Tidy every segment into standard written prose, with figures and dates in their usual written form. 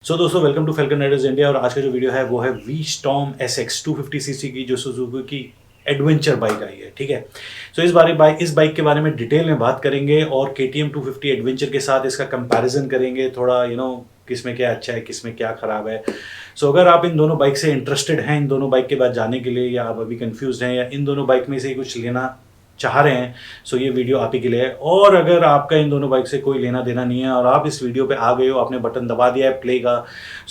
दोस्तों welcome to Falcon Riders India. और आज का जो वीडियो है वो है वी स्टॉर्म SX 250 सीसी की जो सुजुकी की एडवेंचर बाइक आई है। ठीक है, इस बाइक के बारे में डिटेल में बात करेंगे और KTM 250 एडवेंचर के साथ इसका कंपैरिजन करेंगे, थोड़ा किस में क्या अच्छा है किस में क्या खराब है। अगर आप इन दोनों बाइक से इंटरेस्टेड हैं, इन दोनों बाइक के बाद जाने के लिए, या आप अभी कंफ्यूज हैं या इन दोनों बाइक में से कुछ लेना चाह रहे हैं, ये वीडियो आप ही के लिए है। और अगर आपका इन दोनों बाइक से कोई लेना देना नहीं है और आप इस वीडियो पे आ गए हो, आपने बटन दबा दिया है प्ले का,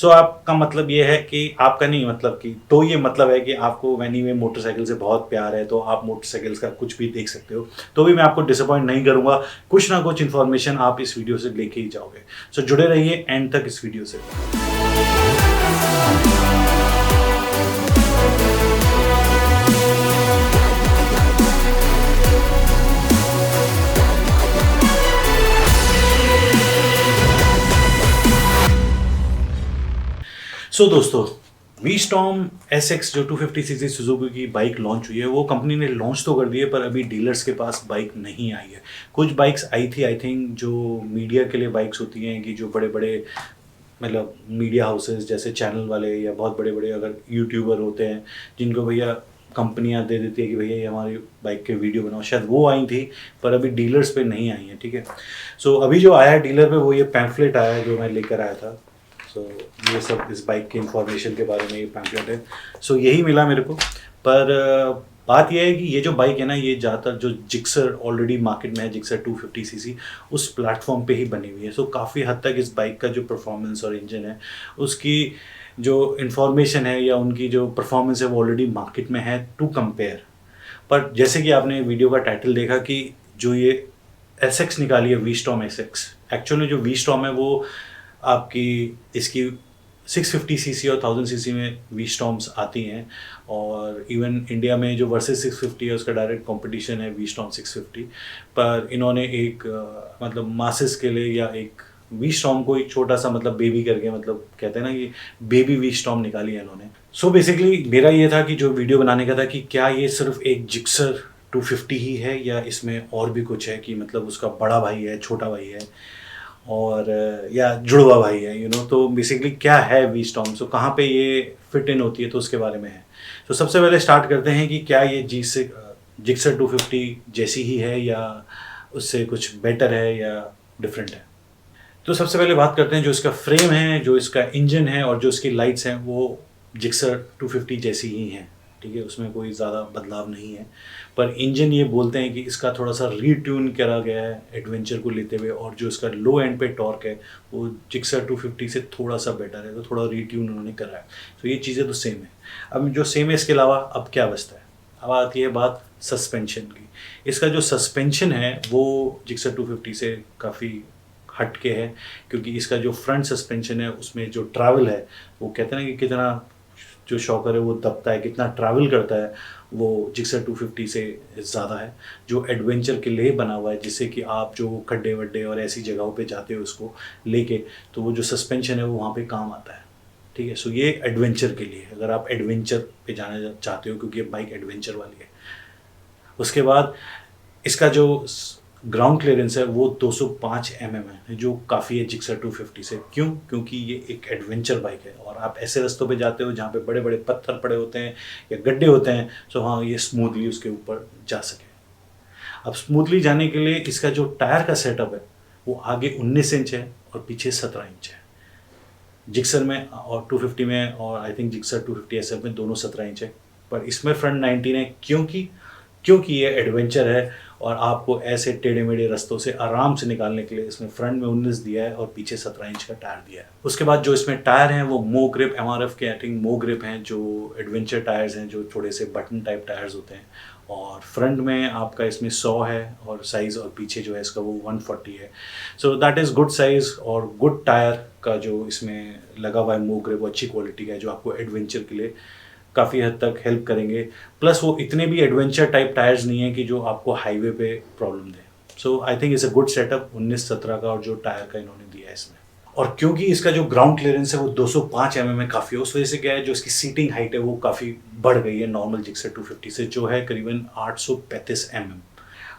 आपका मतलब ये है कि आपका नहीं मतलब कि तो ये मतलब है कि आपको एनीवे मोटरसाइकिल से बहुत प्यार है, तो आप मोटरसाइकिल्स का कुछ भी देख सकते हो। तो भी मैं आपको डिसअपॉइंट नहीं करूंगा, कुछ ना कुछ इन्फॉर्मेशन आप इस वीडियो से लेके ही जाओगे। जुड़े रहिए एंड तक इस वीडियो से। दोस्तों, वी स्टॉर्म SX जो 250 सीसी सुजुकी की बाइक लॉन्च हुई है, वो कंपनी ने लॉन्च तो कर दी है पर अभी डीलर्स के पास बाइक नहीं आई है। कुछ बाइक्स आई थी, आई थिंक जो मीडिया के लिए बाइक्स होती हैं, कि जो बड़े बड़े मतलब मीडिया हाउसेस जैसे चैनल वाले या बहुत बड़े बड़े अगर यूट्यूबर होते हैं, जिनको भैया कंपनियां दे देती है कि भैया ये हमारी बाइक के वीडियो बनाओ, शायद वो आई थी पर अभी डीलर्स पे नहीं आई हैं। ठीक है, अभी जो आया है डीलर पे वो ये पैम्फलेट आया है जो मैं लेकर आया था। ये सब इस बाइक की इंफॉर्मेशन के बारे में ये पैम्फलेट है। यही मिला मेरे को। पर बात यह है कि ये जो बाइक है ना, ये ज़्यादातर जो जिक्सर ऑलरेडी मार्केट में है, जिक्सर 250 सीसी, उस प्लेटफॉर्म पे ही बनी हुई है। काफ़ी हद तक इस बाइक का जो परफॉर्मेंस और इंजन है, उसकी जो इन्फॉर्मेशन है या उनकी जो परफॉर्मेंस है वो ऑलरेडी मार्केट में है टू कंपेयर। पर जैसे कि आपने वीडियो का टाइटल देखा कि जो ये SX निकाली है, वी स्टॉर्म SX, एक्चुअली जो वी स्टॉर्म है वो आपकी इसकी 650 सीसी और 1000 सीसी में वी स्टॉर्म्स आती हैं। और इवन इंडिया में जो वर्सेस 650 है उसका डायरेक्ट कंपटीशन है वी स्टॉर्म 650। पर इन्होंने एक मतलब मासेस के लिए या एक वी स्टॉर्म को एक छोटा सा मतलब बेबी करके, मतलब कहते हैं ना कि बेबी वी स्टॉर्म निकाली है इन्होंने। बेसिकली मेरा ये था कि जो वीडियो बनाने का था कि क्या ये सिर्फ एक जिक्सर 250 ही है या इसमें और भी कुछ है, कि मतलब उसका बड़ा भाई है, छोटा भाई है और या जुड़वा भाई है, तो बेसिकली क्या है वी स्टॉर्म, कहाँ पे ये फिट इन होती है, तो उसके बारे में है। सबसे पहले स्टार्ट करते हैं कि क्या ये जिक्सर 250 जैसी ही है या उससे कुछ बेटर है या डिफरेंट है। सबसे पहले बात करते हैं जो इसका फ्रेम है, जो इसका इंजन है और जो इसकी लाइट्स हैं, वो जिक्सर 250 जैसी ही हैं। ठीक है, उसमें कोई ज़्यादा बदलाव नहीं है। पर इंजन ये बोलते हैं कि इसका थोड़ा सा रीट्यून करा गया है एडवेंचर को लेते हुए, और जो इसका लो एंड पे टॉर्क है वो जिक्सर 250 से थोड़ा सा बेटर है, तो थोड़ा रीट्यून उन्होंने करा है। ये चीज़ें तो सेम है। अब जो सेम है इसके अलावा अब क्या बचता है, अब आती है बात सस्पेंशन की। इसका जो सस्पेंशन है वो जिक्सर 250 से काफ़ी हटके है, क्योंकि इसका जो फ्रंट सस्पेंशन है उसमें जो ट्रैवल है, वो कहते हैं ना कि कितना जो शॉकर है वो दबता है, कितना ट्रैवल करता है, वो जिक्सर 250 से ज़्यादा है। जो एडवेंचर के लिए बना हुआ है, जिससे कि आप जो खड्डे वड्डे और ऐसी जगहों पे जाते हो उसको लेके, तो वो जो सस्पेंशन है वो वहाँ पे काम आता है। ठीक है, ये एडवेंचर के लिए, अगर आप एडवेंचर पे जाना चाहते हो, क्योंकि ये बाइक एडवेंचर वाली है। उसके बाद इसका जो ग्राउंड क्लियरेंस है वो 205 mm है, जो काफ़ी है जिक्सर 250 से। क्यों? क्योंकि ये एक एडवेंचर बाइक है और आप ऐसे रास्तों पे जाते हो जहाँ पे बड़े बड़े पत्थर पड़े होते हैं या गड्ढे होते हैं, हाँ, ये स्मूथली उसके ऊपर जा सके। अब स्मूथली जाने के लिए इसका जो टायर का सेटअप है वो आगे 19 इंच है और पीछे 17 इंच है जिक्सर में, और 250 में, और आई थिंक जिक्सर 250 SF में दोनों 17 इंच है। पर इसमें फ्रंट 19 है, क्योंकि ये एडवेंचर है और आपको ऐसे टेढ़े मेढ़े रास्तों से आराम से निकालने के लिए इसमें फ्रंट में 19 दिया है और पीछे 17 इंच का टायर दिया है। उसके बाद जो इसमें टायर हैं वो मो ग्रिप MRF के, आई थिंक मो ग्रिप हैं, जो एडवेंचर टायर्स हैं, जो थोड़े से बटन टाइप टायर्स होते हैं। और फ्रंट में आपका इसमें 100 है और साइज़, और पीछे जो है इसका वो 140 है। दैट इज़ गुड साइज़ और गुड टायर का जो इसमें लगा हुआ है मो ग्रिप, वो अच्छी क्वालिटी का है, जो आपको एडवेंचर के लिए काफ़ी हद तक हेल्प करेंगे। प्लस वो इतने भी एडवेंचर टाइप टायर्स नहीं है कि जो आपको हाईवे पे problem they. I think it's a good setup 19-17 का, और जो टायर का इन्होंने दिया है इसमें। और क्योंकि इसका जो ग्राउंड क्लियरेंस है वो 205 mm में काफ़ी है, उस वजह से क्या है, जो इसकी सीटिंग हाइट है वो काफ़ी बढ़ गई है नॉर्मल जिक्सर 250 से, जो है करीबन 835 mm।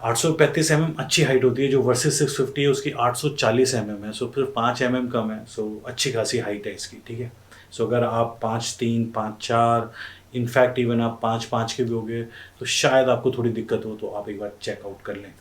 835 अच्छी हाइट होती है, जो वर्सेस 650 है उसकी 840 है, सो फिर 5 कम है, सो अच्छी खासी हाइट है इसकी, ठीक है। सो अगर आप 5'3", 5'4", इनफैक्ट इवन आप 5'5" के भी हो गए तो शायद आपको थोड़ी दिक्कत हो, तो आप एक बार चेकआउट कर लें।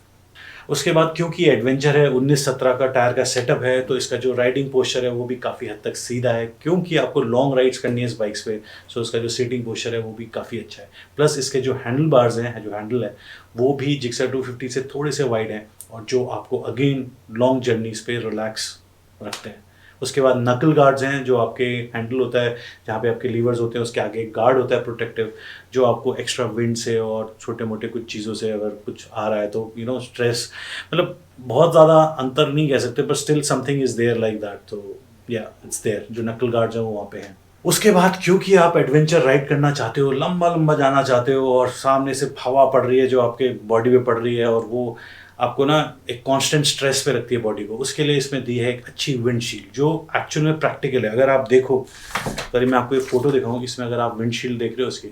उसके बाद क्योंकि एडवेंचर है, 19-17 का टायर का सेटअप है, तो इसका जो राइडिंग पोस्चर है वो भी काफ़ी हद तक सीधा है, क्योंकि आपको लॉन्ग राइड्स करनी है इस बाइक्स पे। सो इसका जो सीटिंग पोस्चर है वो भी काफ़ी अच्छा है। प्लस इसके जो हैंडल बार्स हैं, जो हैंडल है वो भी जिक्सर 250 से थोड़े से वाइड हैं, और जो आपको अगेन लॉन्ग जर्नीज पे रिलैक्स रखते हैं। उसके बाद नकल गार्ड्स हैं, जो आपके हैंडल होता है जहाँ पे आपके लीवर्स होते हैं उसके आगे एक गार्ड होता है प्रोटेक्टिव, जो आपको एक्स्ट्रा विंड से और छोटे मोटे कुछ चीज़ों से अगर कुछ आ रहा है तो स्ट्रेस, मतलब बहुत ज़्यादा अंतर नहीं कह सकते, पर still something is there like that, तो या इट्स देयर, जो नकल गार्ड्स हैं वो वहाँ पे हैं। उसके बाद क्योंकि आप एडवेंचर राइड करना चाहते हो, लंबा लंबा जाना चाहते हो, और सामने से हवा पड़ रही है जो आपके बॉडी पे पड़ रही है, और वो आपको ना एक कांस्टेंट स्ट्रेस पे रखती है बॉडी को, उसके लिए इसमें दी है एक अच्छी विंडशील्ड, जो एक्चुअल में प्रैक्टिकल है। अगर आप देखो, अगर मैं आपको एक फ़ोटो दिखाऊँ, इसमें अगर आप विंडशील्ड देख रहे हो उसकी,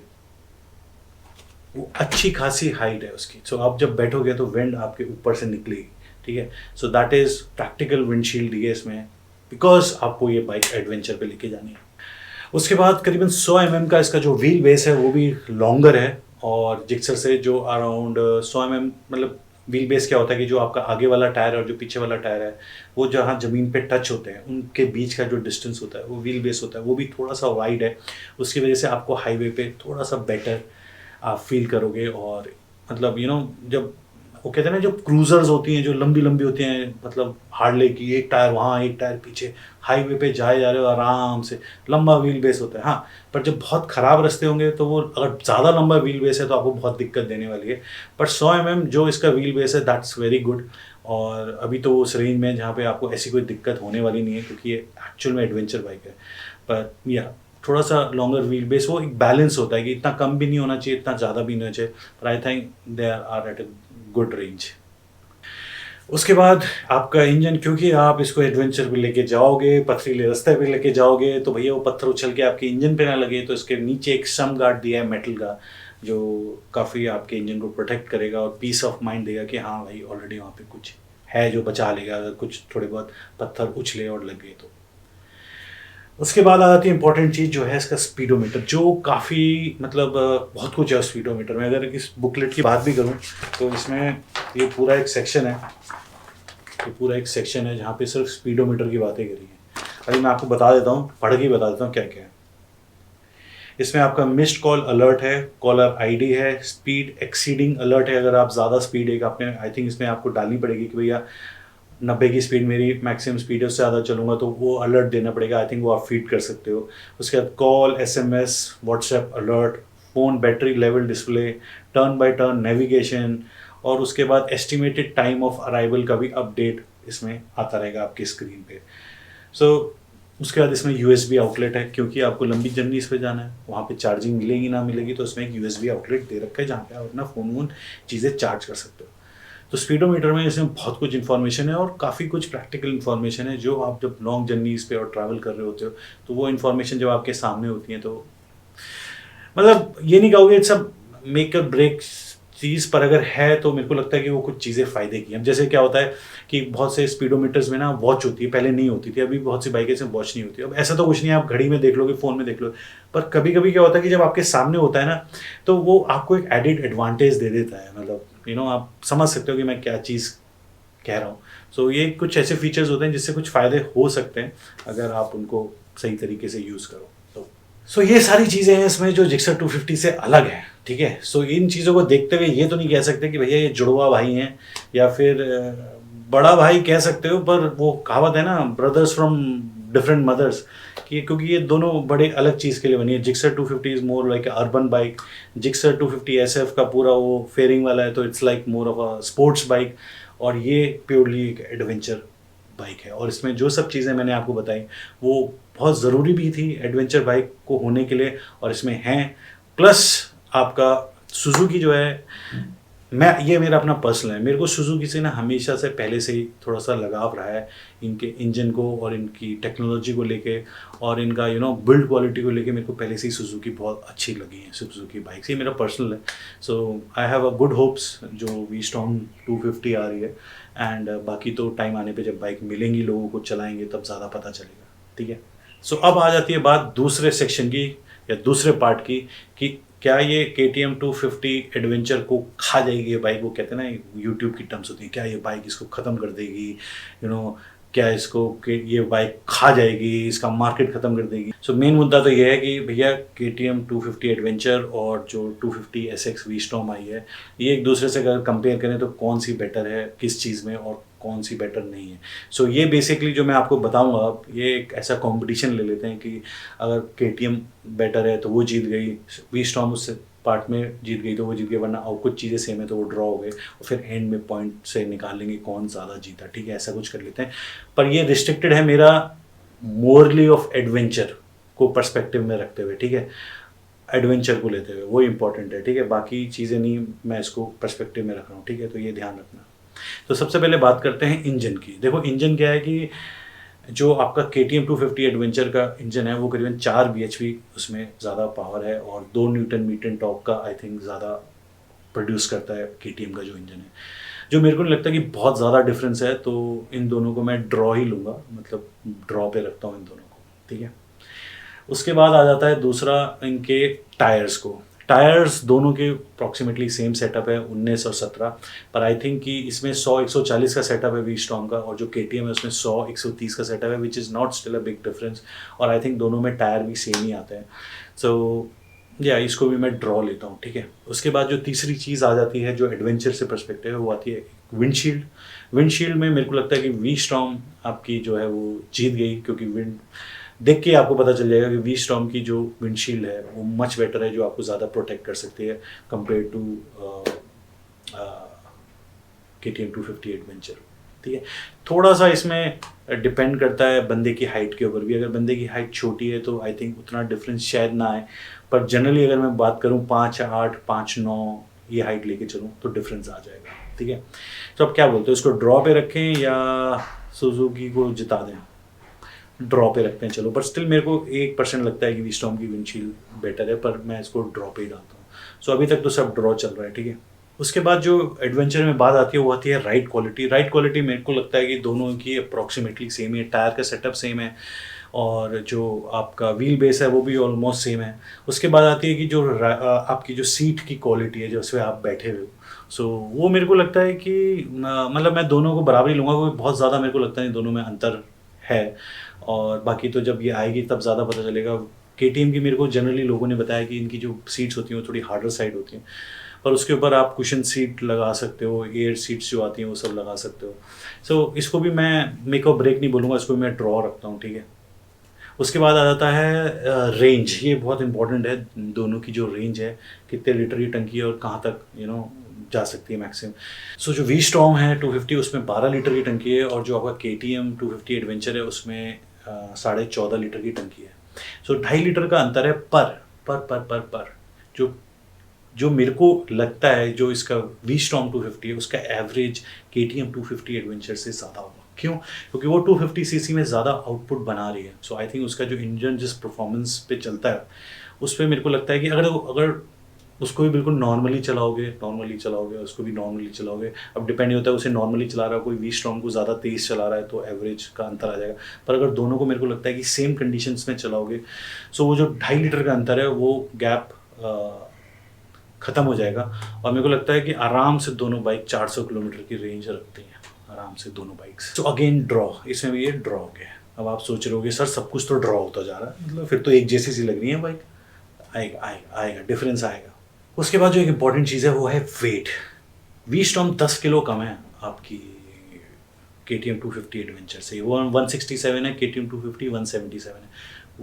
वो अच्छी खासी हाइट है उसकी। सो आप जब बैठोगे तो विंड आपके ऊपर से निकलेगी, ठीक है। So that is practical windshield दी है इसमें, बिकॉज आपको ये बाइक एडवेंचर पे लेके जानी है। उसके बाद करीबन 100 का इसका जो व्हील बेस है वो भी लॉन्गर है, और जिक्सर से जो अराउंड 100 मतलब व्हील बेस क्या होता है कि जो आपका आगे वाला टायर और जो पीछे वाला टायर है वो जहाँ ज़मीन पे टच होते हैं उनके बीच का जो डिस्टेंस होता है वो व्हील बेस होता है, वो भी थोड़ा सा वाइड है। उसकी वजह से आपको हाईवे पे थोड़ा सा बेटर आप फील करोगे, और मतलब जब वो कहते हैं ना, जो क्रूजर्स होती हैं जो लंबी लंबी होती हैं, मतलब हार्ले की, एक टायर वहाँ एक टायर पीछे, हाईवे पे जाए जा रहे हो आराम से, लंबा व्हील बेस होता है। हाँ, पर जब बहुत ख़राब रास्ते होंगे तो वो, अगर ज़्यादा लंबा व्हील बेस है तो आपको बहुत दिक्कत देने वाली है। पर 100 जो इसका व्हील बेस है, दैट्स वेरी गुड। और अभी तो उस रेंज में जहाँ पे आपको ऐसी कोई दिक्कत होने वाली नहीं है, क्योंकि ये एक्चुअल में एडवेंचर बाइक है। पर या थोड़ा सा लॉन्गर व्हील बेस, वो एक बैलेंस होता है कि इतना कम भी नहीं होना चाहिए, इतना ज़्यादा भी नहीं होना चाहिए, पर I think they are at a good range. उसके बाद आपका इंजन, क्योंकि आप इसको एडवेंचर पे लेके जाओगे, पथरीले रास्ते पे लेके जाओगे, तो भैया वो पत्थर उछल के आपके इंजन पे ना लगे, तो इसके नीचे एक सम गार्ड दिया है मेटल का, जो काफ़ी आपके इंजन को प्रोटेक्ट करेगा और पीस ऑफ माइंड देगा कि हाँ भाई ऑलरेडी वहाँ पे कुछ है जो बचा लेगा अगर कुछ थोड़े बहुत पत्थर उछले और लग गए तो। उसके बाद आ जाती है इंपॉर्टेंट चीज़, जो है इसका स्पीडोमीटर, जो काफ़ी मतलब बहुत कुछ है स्पीडोमीटर में। अगर इस बुकलेट की बात भी करूँ तो इसमें ये पूरा एक सेक्शन है, जहाँ पे सिर्फ स्पीडोमीटर की बातें करी हैं। अभी मैं आपको बता देता हूँ, पढ़ के बता देता हूँ क्या क्या है। इसमें आपका मिस्ड कॉल अलर्ट है, कॉलर आईडी है, स्पीड एक्सीडिंग अलर्ट है, अगर आप ज़्यादा स्पीड एक आपने आई थिंक इसमें आपको डालनी पड़ेगी कि भैया 90 की स्पीड मेरी मैक्सिमम स्पीड है, उससे ज़्यादा चलूँगा तो वो अलर्ट देना पड़ेगा, आई थिंक वो आप फीड कर सकते हो। उसके बाद call, SMS, WhatsApp alert, phone battery level display, turn by turn navigation, और उसके बाद एस्टिमेटेड टाइम ऑफ अराइवल का भी अपडेट इसमें आता रहेगा आपकी स्क्रीन पे। उसके बाद इसमें USB आउटलेट है, क्योंकि आपको लंबी जर्नी इस पर जाना है, वहाँ पे चार्जिंग मिलेगी ना मिलेगी, तो इसमें एक USB आउटलेट दे रखा है जहाँ पे आप अपना फ़ोन चीज़ें चार्ज कर सकते हो। तो स्पीडोमीटर में इसमें बहुत कुछ इन्फॉर्मेशन है, और काफ़ी कुछ प्रैक्टिकल इन्फॉर्मेशन है, जो आप जब लॉन्ग जर्नीज पे और ट्रैवल कर रहे होते हो तो वो इन्फॉर्मेशन जब आपके सामने होती है तो मतलब ये नहीं कहोगे इट्स अ मेक और ब्रेक चीज़, पर अगर है तो मेरे को लगता है कि वो कुछ चीज़ें फ़ायदे की। अब जैसे क्या होता है कि बहुत से स्पीडोमीटर्स में ना वॉच होती है, पहले नहीं होती थी, अभी बहुत सी बाइकें से वॉच नहीं होती। अब ऐसा तो कुछ नहीं है, आप घड़ी में देख लोगे, फ़ोन में देख लो, पर कभी कभी क्या होता है कि जब आपके सामने होता है ना, तो वो आपको एक एडिड एडवांटेज दे देता है, मतलब आप समझ सकते हो कि मैं क्या चीज़ कह रहा हूँ। सो ये कुछ ऐसे फीचर्स होते हैं जिससे कुछ फ़ायदे हो सकते हैं अगर आप उनको सही तरीके से यूज़ करो तो। सो ये सारी चीज़ें हैं इसमें जो जिक्सर 250 से अलग है, ठीक है। सो इन चीज़ों को देखते हुए ये तो नहीं कह सकते कि भैया ये जुड़वा भाई हैं या फिर बड़ा भाई कह सकते हो, पर वो कहावत है ना, ब्रदर्स फ्रॉम डिफरेंट मदर्स, कि क्योंकि ये दोनों बड़े अलग चीज़ के लिए बनी है। Gixxer 250 is more like urban bike, Gixxer 250 SF का पूरा वो फेयरिंग वाला है, तो it's like more of a sports bike, और ये प्योरली एक एडवेंचर बाइक है। और इसमें जो सब चीज़ें मैंने आपको बताई वो बहुत ज़रूरी भी थी एडवेंचर बाइक को होने के लिए, और इसमें हैं। प्लस आपका सुजुकी जो है ये मेरा अपना पर्सनल है, मेरे को सुजुकी से ना हमेशा से पहले से ही थोड़ा सा लगाव रहा है, इनके इंजन को और इनकी टेक्नोलॉजी को लेके और इनका बिल्ड क्वालिटी को लेके मेरे को पहले से ही सुजुकी बहुत अच्छी लगी है, सुजुकी बाइक्स, ये मेरा पर्सनल है। So I have a good hopes जो वी स्टॉर्म 250 आ रही है, एंड बाकी तो टाइम आने पे जब बाइक मिलेंगी लोगों को चलाएंगे तब ज़्यादा पता चलेगा, ठीक है। सो अब आ जाती है बात दूसरे सेक्शन की या दूसरे पार्ट की, कि क्या ये KTM 250 एडवेंचर को खा जाएगी ये बाइक, वो कहते हैं ना यूट्यूब की टर्म्स होती है, क्या ये बाइक इसको ख़त्म कर देगी, क्या इसको ये बाइक खा जाएगी, इसका मार्केट ख़त्म कर देगी। सो मेन मुद्दा तो ये है कि भैया KTM 250 एडवेंचर और जो 250 SX वी स्टॉर्म आई है, ये एक दूसरे से अगर कंपेयर करें तो कौन सी बेटर है किस चीज़ में और कौन सी बेटर नहीं है। सो ये बेसिकली जो मैं आपको बताऊंगा अब, ये एक ऐसा कंपटीशन ले लेते हैं कि अगर KTM बेटर है तो वो जीत गई, वी स्टॉर्म उससे पार्ट में जीत गई तो वो जीत गई, वरना और कुछ चीज़ें सेम है तो वो ड्रॉ हो गए, और फिर एंड में पॉइंट से निकाल लेंगे कौन ज़्यादा जीता, ठीक है, ऐसा कुछ कर लेते हैं। पर ये रिस्ट्रिक्टेड है मेरा मोरली ऑफ एडवेंचर को पर्सपेक्टिव में रखते हुए, ठीक है, एडवेंचर को लेते हुए, वो इंपॉर्टेंट है, ठीक है, बाकी चीज़ें नहीं मैं इसको पर्सपेक्टिव में रख रहा हूँ, ठीक है, तो ये ध्यान रखना। तो सबसे पहले बात करते हैं इंजन की। देखो इंजन क्या है कि जो आपका KTM 250 एडवेंचर का इंजन है वो करीबन 4 bhp उसमें ज़्यादा पावर है और 2 न्यूटन मीटर टॉर्क का आई थिंक ज़्यादा प्रोड्यूस करता है KTM का जो इंजन है, जो मेरे को नहीं लगता कि बहुत ज़्यादा डिफरेंस है, तो इन दोनों को मैं ड्रॉ ही लूँगा, मतलब ड्रॉ पे रखता हूँ इन दोनों को, ठीक है। उसके बाद आ जाता है दूसरा इनके टायर्स को। टायर्स दोनों के अप्रॉक्सीमेटली सेम सेटअप है 19 और 17, पर आई थिंक कि इसमें 100-140 का सेटअप है वी स्टॉर्म का, और जो KTM है उसमें 100-130 का सेटअप है, which is not still a big difference, और आई थिंक दोनों में टायर भी सेम ही आते हैं। सो या इसको भी मैं ड्रॉ लेता हूँ, ठीक है। उसके बाद जो तीसरी चीज़ आ जाती है जो एडवेंचर से पर्सपेक्टिव है वो आती है विंडशील्ड। विंडशील्ड में मेरे को लगता है कि वी स्टॉर्म आपकी जो है वो जीत गई, क्योंकि विंड देख के आपको पता चल जाएगा कि वी स्टॉर्म की जो विंडशील्ड है वो मच बेटर है, जो आपको ज़्यादा प्रोटेक्ट कर सकती है कंपेयर टू KTM 250 एडवेंचर, ठीक है। थोड़ा सा इसमें डिपेंड करता है बंदे की हाइट के ऊपर भी, अगर बंदे की हाइट छोटी है तो आई थिंक उतना डिफरेंस शायद ना आए, पर जनरली अगर मैं बात करूँ 5'8", 5'9" ये हाइट लेके चलूँ तो डिफरेंस आ जाएगा, ठीक है। तो अब क्या बोलते हो, इसको ड्रॉ पे रखें या सुजुकी को जिता दें? ड्रॉ पे रखते हैं चलो, पर स्टिल मेरे को 1% लगता है कि वी स्टॉर्म की विंडशील्ड बेटर है, पर मैं इसको ड्रॉ पे ही डालता हूँ। सो अभी तक तो सब ड्रॉ चल रहा है, ठीक है। उसके बाद जो एडवेंचर में बात आती है वो आती है राइड क्वालिटी। राइड क्वालिटी मेरे को लगता है कि दोनों की अप्रॉक्सीमेटली सेम है, टायर का सेटअप सेम है और जो आपका व्हील बेस है वो भी ऑलमोस्ट सेम है। उसके बाद आती है कि जो आपकी जो सीट की क्वालिटी है, जो उस पर आप बैठे हुए हो, सो वो मेरे को लगता है कि मतलब मैं दोनों को बराबर ही लूँगा, क्योंकि बहुत ज़्यादा मेरे को लगता है दोनों में अंतर है, और बाकी तो जब ये आएगी तब ज़्यादा पता चलेगा। KTM की मेरे को जनरली लोगों ने बताया कि इनकी जो सीट्स होती हैं वो थोड़ी हार्डर साइड होती हैं, पर उसके ऊपर आप कुशन सीट लगा सकते हो, एयर सीट्स जो आती हैं वो सब लगा सकते हो। सो इसको भी मैं मेक और ब्रेक नहीं बोलूँगा, इसको भी मैं ड्रॉ रखता हूँ, ठीक है। उसके बाद आ जाता है रेंज। ये बहुत इंपॉर्टेंट है, दोनों की जो रेंज है, कितने लीटर की टंकी है और कहाँ तक जा सकती है मैक्सिमम। सो जो वी स्टॉर्म है 250 उसमें 12 लीटर की टंकी है, और जो आपका KTM 250 एडवेंचर है उसमें 14.5 लीटर की टंकी है। सो 2.5 लीटर का अंतर है, पर जो जो मेरे को लगता है जो इसका वी स्टॉर्म 250 है उसका एवरेज KTM 250 एडवेंचर से ज़्यादा होगा। क्यों? क्योंकि वो 250 सीसी में ज़्यादा आउटपुट बना रही है। सो आई थिंक उसका जो इंजन जिस परफॉर्मेंस पे चलता है उस पर मेरे को लगता है कि अगर उसको भी बिल्कुल नॉर्मली चलाओगे, उसको भी नॉर्मली चलाओगे, अब डिपेंड होता है उसे नॉर्मली चला रहा है, कोई वी स्टॉर्म को ज़्यादा तेज़ चला रहा है तो एवरेज का अंतर आ जाएगा। पर अगर दोनों को मेरे को लगता है कि सेम कंडीशंस में चलाओगे, सो वो जो 2.5 लीटर का अंतर है वो गैप ख़त्म हो जाएगा, और मेरे को लगता है कि आराम से दोनों बाइक 400 किलोमीटर की रेंज रखती हैं, आराम से दोनों बाइक्स। तो अगेन ड्रॉ, इसमें भी ये ड्रॉ हो गया। अब आप सोच रहे होगे सर सब कुछ तो ड्रॉ होता जा रहा है, मतलब फिर तो एक जैसी सी लग रही है बाइक। आएगा डिफरेंस आएगा। उसके बाद जो एक इम्पॉर्टेंट चीज़ है वो है वेट। वी स्टॉर्म 10 किलो कम है आपकी KTM 250 एडवेंचर से। वो 167 है, KTM 250 177 है।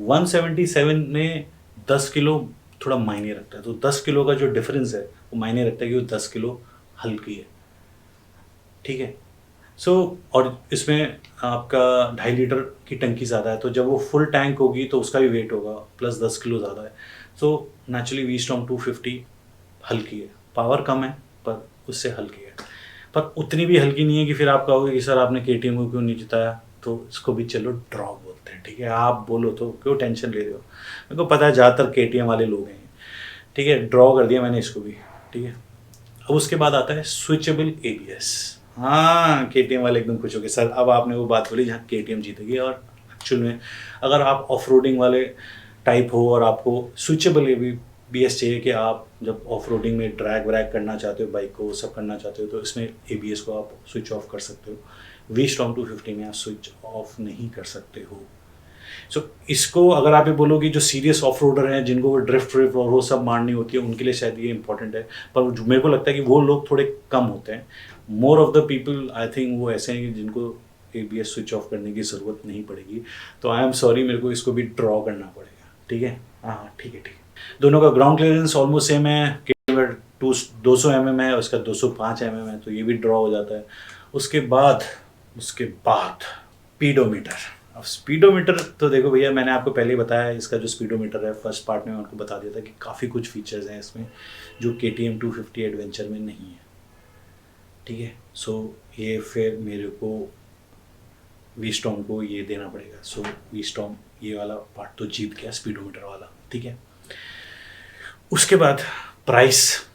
177 में 10 किलो थोड़ा मायने रखता है, तो 10 किलो का जो डिफरेंस है वो मायने रखता है कि वो 10 किलो हल्की है, ठीक है। सो और इसमें आपका 2.5 लीटर की टंकी ज़्यादा है, तो जब वो फुल टैंक होगी तो उसका भी वेट होगा प्लस 10 किलो ज़्यादा है। सो नेचुरली वी स्टॉर्म 250 हल्की है, पावर कम है पर उससे हल्की है, पर उतनी भी हल्की नहीं है कि फिर आप कहोगे कि सर आपने KTM को क्यों नहीं जिताया, तो इसको भी चलो ड्रॉ बोलते हैं, ठीक है। आप बोलो तो क्यों टेंशन ले रहे हो, मेरे को पता है ज़्यादातर KTM वाले लोग हैं, ठीक है। ड्रॉ कर दिया मैंने इसको भी, ठीक है। अब उसके बाद आता है स्विचेबल ABS। हाँ, KTM वाले एकदम खुश हो गए, सर अब आपने वो बात बोली जहाँ KTM जीतेगी। और एक्चुअल में अगर आप ऑफ रोडिंग वाले टाइप हो और आपको स्विचेबल ABS चाहिए कि आप जब ऑफ रोडिंग में ड्रैग व्रैग करना चाहते हो, बाइक को सब करना चाहते हो, तो इसमें ABS को आप स्विच ऑफ कर सकते हो। V-Storm 250 में आप स्विच ऑफ नहीं कर सकते हो। सो इसको अगर आप ये बोलोगे जो सीरियस ऑफ रोडर हैं जिनको वो ड्रिफ्ट और वो सब मारनी होती है, उनके लिए शायद ये इंपॉर्टेंट है, पर जो मेरे को लगता है कि वो लोग थोड़े कम होते हैं। More of the people I think वो ऐसे हैं कि जिनको ABS स्विच ऑफ करने की ज़रूरत नहीं पड़ेगी। तो आई एम सॉरी, मेरे को इसको भी ड्रॉ करना पड़ेगा, ठीक है। हाँ ठीक है, ठीक है। दोनों का ग्राउंड क्लियरेंस ऑलमोस्ट सेम है, 200 mm है, उसका 205 mm है, तो ये भी ड्रॉ हो जाता है। उसके बाद स्पीडोमीटर। अब स्पीडोमीटर तो देखो भैया, मैंने आपको पहले ही बताया, इसका जो स्पीडोमीटर है फर्स्ट पार्ट में मैं आपको बता दिया था कि काफ़ी कुछ फीचर्स हैं इसमें जो KTM 250 एडवेंचर में नहीं है, ठीक है। सो ये फिर मेरे को V-Storm को ये देना पड़ेगा। सो V-Storm ये वाला पार्ट तो जीत गया, स्पीडोमीटर वाला, ठीक है। उसके बाद प्राइस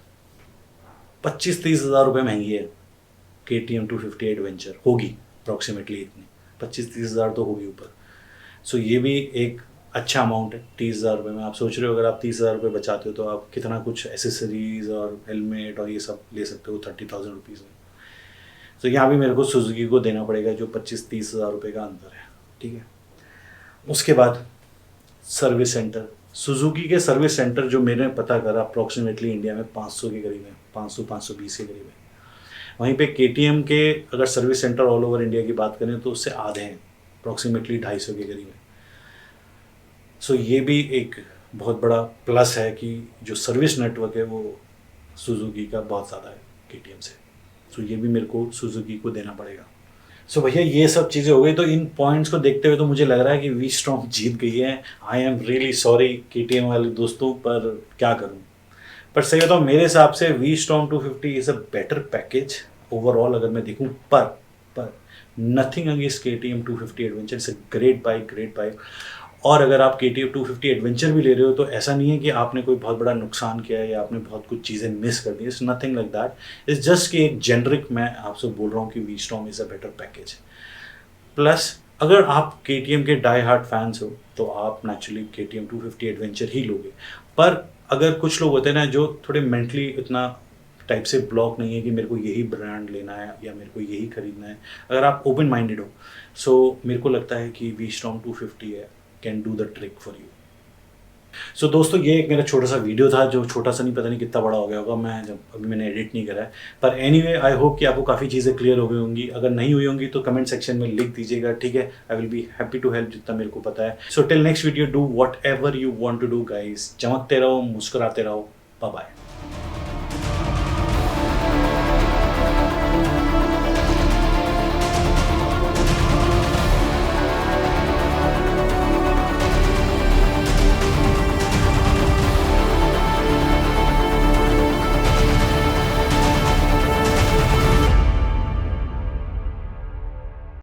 25-30 हज़ार रुपये महंगी है KTM 250 एडवेंचर, होगी अप्रॉक्सीमेटली इतनी, 25-30 हज़ार तो होगी ऊपर। सो ये भी एक अच्छा अमाउंट है 30 हज़ार रुपये में। आप सोच रहे हो अगर आप 30 हज़ार रुपये बचाते हो तो आप कितना कुछ एसेसरीज और हेलमेट और ये सब ले सकते हो 30,000 रुपीज़ में। तो यहाँ भी मेरे को सुजुकी को देना पड़ेगा जो 25-30 हज़ार रुपये का अंतर है, ठीक है। उसके बाद सर्विस सेंटर, सुजुकी के सर्विस सेंटर जो मैंने पता करा अप्रॉक्सीमेटली इंडिया में 500 के करीब है, 500-520 के करीब है। वहीं पे KTM के अगर service centre all over India की बात करें तो उससे आधे हैं, अप्रॉक्सीमेटली 250 के करीब है। सो ये भी एक बहुत बड़ा प्लस है कि जो सर्विस नेटवर्क है वो सुजुकी का बहुत ज़्यादा है KTM से। सो ये भी मेरे को सुजुकी को देना पड़ेगा। सो भैया ये सब चीज़ें हो गई, तो इन पॉइंट्स को देखते हुए तो मुझे लग रहा है कि V-Storm जीत गई है। I am really sorry KTM वाले दोस्तों, पर क्या करूं। पर सही बताऊं, मेरे हिसाब से V-Storm 250 is a better package overall अगर मैं देखूं, पर nothing against KTM 250 adventure, it's a great bike. और अगर आप KTM 250 एडवेंचर भी ले रहे हो तो ऐसा नहीं है कि आपने कोई बहुत बड़ा नुकसान किया है या आपने बहुत कुछ चीज़ें मिस कर दी। It's nothing like that, it's just कि एक जेनरिक मैं आपसे बोल रहा हूँ कि V-Storm is a better package. Plus अगर आप KTM के डाई हार्ड फैंस हो तो आप नेचुरली KTM 250 एडवेंचर ही लोगे। पर अगर कुछ लोग होते हैं ना जो थोड़े मेंटली इतना टाइप से ब्लॉक नहीं है कि मेरे को यही ब्रांड लेना है या मेरे को यही खरीदना है, अगर आप ओपन माइंडेड हो, सो मेरे को लगता है कि V-Storm 250 है can do the trick for you. So दोस्तों ये एक मेरा छोटा सा वीडियो था, जो छोटा सा नहीं, पता नहीं कितना बड़ा हो गया होगा, मैं जब अभी मैंने एडिट नहीं करा है। पर एनीवे आई होप कि आपको काफ़ी चीज़ें क्लियर हो गई होंगी। अगर नहीं हुई होंगी तो कमेंट सेक्शन में लिख दीजिएगा, ठीक है। I will be happy to help जितना मेरे को पता है। So till next video, do whatever you want to do guys. चमकते रहो, मुस्कुराते रहो, बाय बाय।